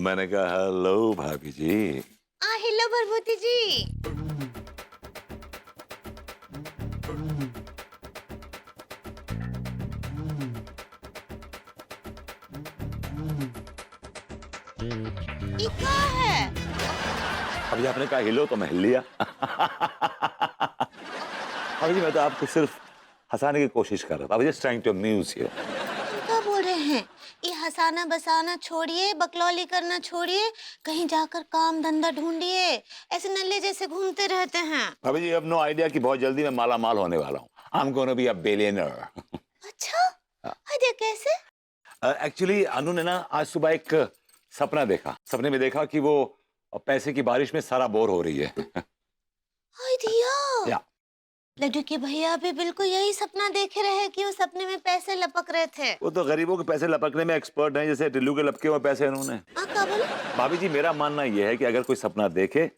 मैंने कहा हेलो भाभी जी। हेलो भरभूति जी। ये क्या है? अभी आपने कहा हिलो तो मैं हिल लिया। भाभी जी मैं तो आपको सिर्फ हंसाने की कोशिश कर रहा था। Just trying to amuse you. तुम क्या बोल रहे हैं? ये हंसाना बसाना छोड़िए, बकलौली करना छोड़िए, कहीं जाकर काम धंधा ढूंढिए। ऐसे नल्ले जैसे घूमते रहते हैं। भाभी जी अब नो आइडिया कि बहुत जल्दी मैं माला माल होने वाला हूँ। I am gonna be a billionaire. अच्छा, अरे कैसे? एक्चुअली अनु ने ना आज सुबह एक सपना देखा। सपने में देखा कि वो पैसे की बारिश में सारा बोर हो रही है। आइडिया। या लड्डू के भैया भी बिल्कुल यही सपना देखे रहे कि वो सपने में पैसे लपक रहे थे। वो तो गरीबों के पैसे लपकने में एक्सपर्ट हैं, जैसे टिल्लू के लपके हुए पैसे इन्होंने। क्या बोले? भाभी जी मेरा मानना यह है कि अगर कोई सपना देखे,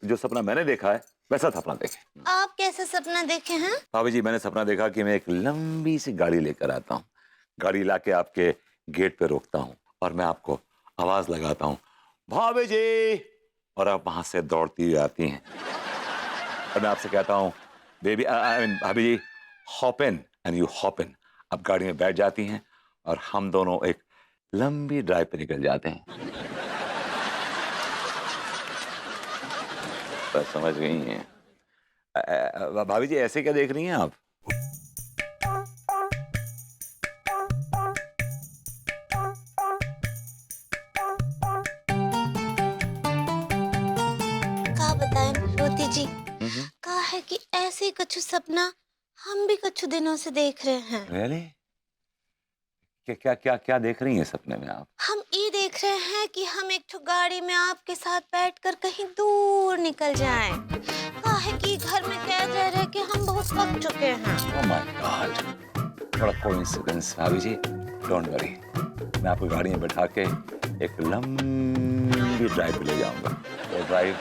जो सपना मैंने देखा है वैसा सपना देखे। आप कैसे सपना देखे हैं? भाभी जी मैंने सपना देखा कि मैं एक लंबी सी गाड़ी लेकर आता हूँ। गाड़ी लाके आपके गेट पे रोकता हूँ और मैं आपको आवाज लगाता हूँ, भाभी जी, और आप वहां से दौड़ती हुई आती हैं और मैं आपसे कहता हूँ बेबी आई मीन भाभी ji hop in, and you hop in. आप गाड़ी में बैठ जाती हैं और हम दोनों एक लंबी ड्राइव पे निकल जाते हैं। बस समझ गई हैं। भाभी जी ऐसे क्या देख रही हैं आप? का बताएं भगवती जी, कहा है कि ऐसे ही कछु सपना हम भी कछु दिनों से देख रहे हैं। Really? क्या क्या क्या क्या देख रही हैं सपने में आप? हम ये देख रहे हैं कि हम एक ठो गाड़ी में आपके साथ बैठकर कहीं दूर निकल जाएं। कहा है कि घर में कैद रह रह के हम बहुत पक चुके हैं। Oh my God! बड़ा कोइंसिडेंस भाभी जी। डोंट वरी, मैं आपको गाड़ी में बैठा के एक लंबी ड्राइव पे ले जाऊंगा। वो ड्राइव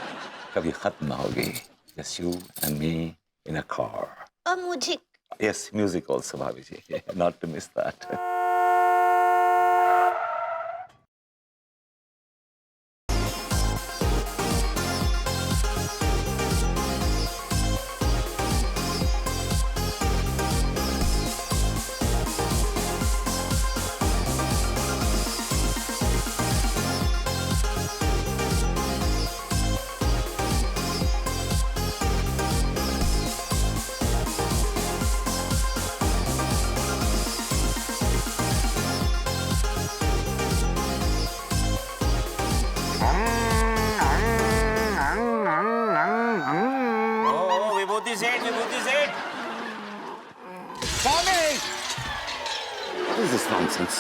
कभी खत्म ना होगी। Just you and me in a car. और मुझे Yes, music also भाभी जी। Not to miss that. विभूति सेठ, विभूति सेठ। What is this nonsense?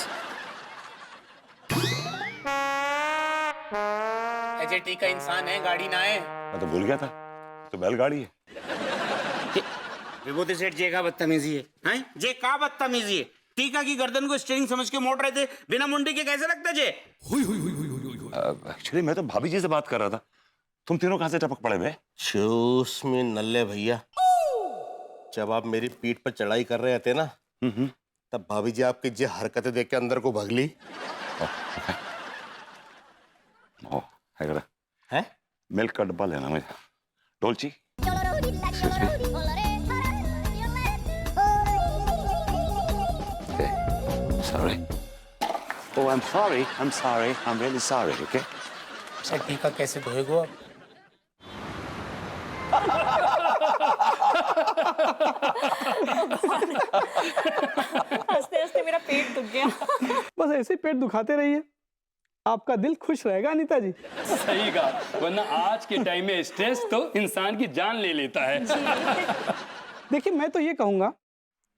Ajay टीका इंसान है, गाड़ी ना है। मैं तो भूल गया था, तो बैलगाड़ी है। विभूति सेठ जी का बदतमीजी है, हैं? जे का बदतमीजी है? टीका की गर्दन को स्टीयरिंग समझ के मोड़ रहे थे, बिना मुंडी के कैसे लगता जे? एक्चुअली मैं तो भाभी जी से बात कर रहा था। तुम तीनों कहां से टपक पड़े बे? शूस में नल्ले भैया, जब आप मेरी पीठ पर चढ़ाई कर रहे थे ना, तब भाभी जी आपकी जे हरकतें देख के अंदर को भगली। है मिल्क का डब्बा लेना मुझे। डोलची। Sorry. Oh, I'm sorry. I'm sorry. I'm really sorry. Okay. Sir टीका कैसे धोएगो आप? हंसते हंसते मेरा पेट दुख गया। बस ऐसे ही पेट दुखाते रहिए, आपका दिल खुश रहेगा अनीता जी। सही कहा, वरना आज के टाइम में स्ट्रेस तो इंसान की जान ले लेता है। देखिए मैं तो ये कहूंगा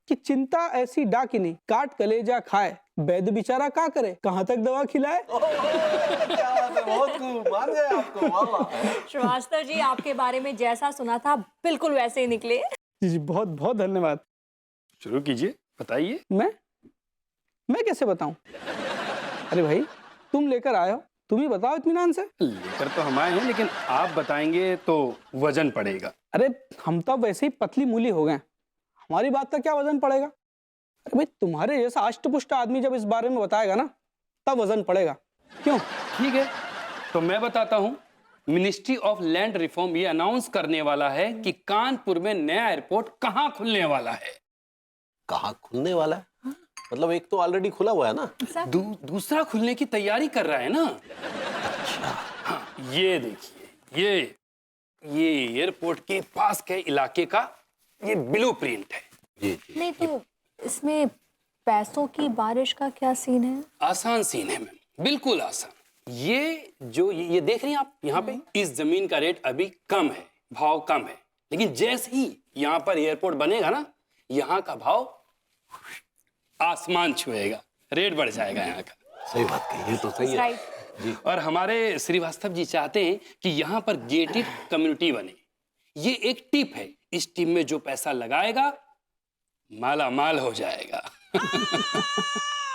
कि चिंता ऐसी डाकिनी काट कलेजा खाए, वैद्य बेचारा का करे, कहाँ तक दवा खिलाए। बहुत खूब, मान गए आपको। वाह। श्रीवास्तव जी, आपके बारे में जैसा सुना था बिल्कुल वैसे ही निकले। जी जी, बहुत बहुत धन्यवाद। शुरू कीजिए, बताइए। मैं कैसे बताऊं? अरे भाई तुम लेकर आए हो, तुम ही बताओ इत्मीनान से। लेकर तो हम आए हैं, लेकिन आप बताएंगे तो वजन पड़ेगा। अरे हम तो वैसे ही पतली मूली हो गए, हमारी बात का क्या वजन पड़ेगा? अरे भाई तुम्हारे जैसा अष्टपुष्ट आदमी जब इस बारे में बताएगा ना, तब वजन पड़ेगा। क्यों? ठीक है, तो मैं बताता हूँ। मिनिस्ट्री ऑफ लैंड रिफॉर्म ये अनाउंस करने वाला है कि कानपुर में नया एयरपोर्ट कहाँ खुलने वाला है। कहाँ खुलने वाला है? मतलब एक तो ऑलरेडी खुला हुआ है ना। दूसरा खुलने की तैयारी कर रहा है ना। हाँ, ये देखिए, ये एयरपोर्ट के पास के इलाके का ये ब्लूप्रिंट है। नहीं तो इसमें पैसों की बारिश का क्या सीन है? आसान सीन है मैम, बिल्कुल आसान। ये जो ये देख रही हैं आप, यहाँ पे इस जमीन का रेट अभी कम है, भाव कम है, लेकिन जैसे ही यहाँ पर एयरपोर्ट बनेगा ना, यहाँ का भाव आसमान छुएगा, रेट बढ़ जाएगा यहाँ का। सही बात कही, ये तो सही है। राइट। और हमारे श्रीवास्तव जी चाहते हैं कि यहाँ पर गेटेड कम्युनिटी बने। ये एक टिप है, इस टिप में जो पैसा लगाएगा माला माल हो जाएगा।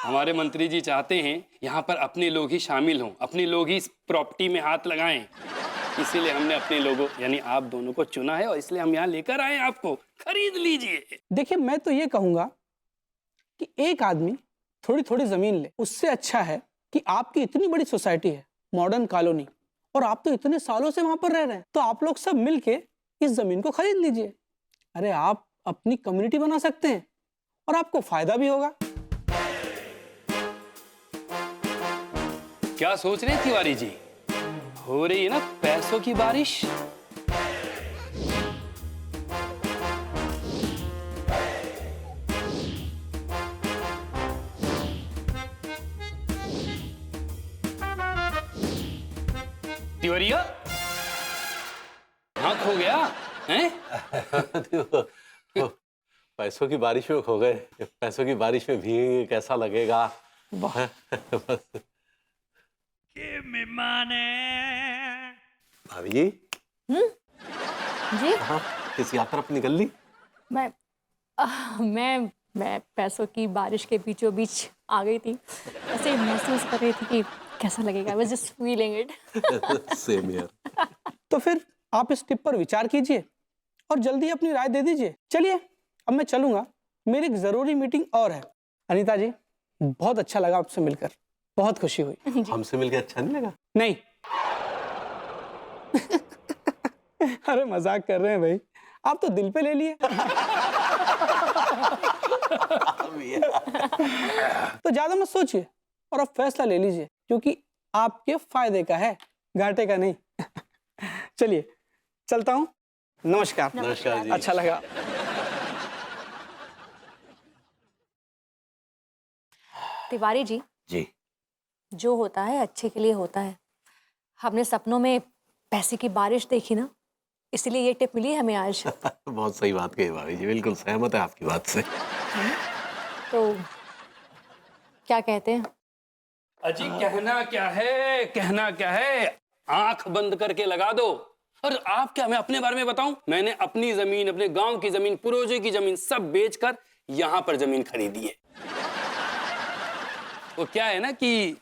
हमारे मंत्री जी चाहते हैं यहाँ पर अपने लोग ही शामिल हों, अपने लोग ही इस प्रॉपर्टी में हाथ लगाएं। इसीलिए हमने अपने लोगों यानी आप दोनों को चुना है और इसलिए हम यहाँ लेकर आए, आपको खरीद लीजिए। देखिए, मैं तो ये कहूंगा कि एक आदमी थोड़ी थोड़ी जमीन ले, उससे अच्छा है कि आपकी इतनी बड़ी सोसाइटी है, मॉडर्न कॉलोनी, और आप तो इतने सालों से वहां पर रह रहे हैं, तो आप लोग सब मिलके इस जमीन को खरीद लीजिए। अरे आप अपनी कम्युनिटी बना सकते हैं और आपको फायदा भी होगा। क्या सोच रहे हैं तिवारी जी? हो रही है ना पैसों की बारिश। तिवारिया हाँ, खो गया हैं? पैसों की बारिश में खो गए। पैसों की बारिश में भीगेंगे, कैसा लगेगा? भाभी जी। जी? हाँ, किस यात्रा पर निकल ली? मैं पैसों की बारिश के बीचों बीच आ गई थी, ऐसे महसूस कर रही थी कि कैसा लगेगा। I was just feeling it. Same यार। तो फिर आप इस टिप पर विचार कीजिए और जल्दी अपनी राय दे दीजिए। चलिए, अब मैं चलूंगा, मेरी एक जरूरी मीटिंग और है। अनीता जी, बहुत अच्छा लगा आपसे मिलकर, बहुत खुशी हुई। हमसे मिलकर अच्छा नहीं लगा? नहीं। अरे मजाक कर रहे हैं भाई, आप तो दिल पे ले लिए। तो ज्यादा मत सोचिए और अब फैसला ले लीजिए, क्योंकि आपके फायदे का है, घाटे का नहीं। चलिए, चलता हूँ। नमस्कार। नमस्कार जी। अच्छा लगा। तिवारी जी, जी। जो होता है अच्छे के लिए होता है। हमने सपनों में पैसे की बारिश देखी ना, इसीलिए ये टिप मिली हमें आज। बहुत सही बात कही भाभी जी, बिल्कुल सहमत है आपकी बात से। तो क्या कहते हैं? अजी कहना क्या है, कहना क्या है, आंख बंद करके लगा दो। और आप क्या, मैं अपने बारे में बताऊं? मैंने अपनी जमीन, अपने गांव की जमीन, पुरोजे की जमीन सब बेचकर यहां पर जमीन खरीदी है। वो क्या है ना कि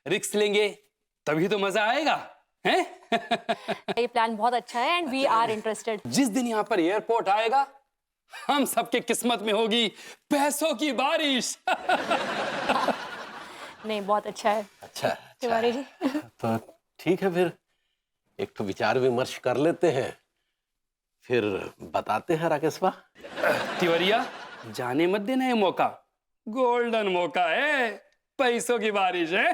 रिस्क लेंगे तभी तो मजा आएगा, हैं? ये प्लान बहुत अच्छा है एंड वी आर इंटरेस्टेड। जिस दिन यहाँ पर एयरपोर्ट आएगा, हम सबके किस्मत में होगी पैसों की बारिश। नहीं, बहुत अच्छा है अच्छा, तिवारी जी। तो ठीक है, फिर एक तो विचार विमर्श कर लेते हैं, फिर बताते हैं राकेश बा। तिवारिया, जाने मत देना ये मौका, गोल्डन मौका है, पैसों की बारिश है।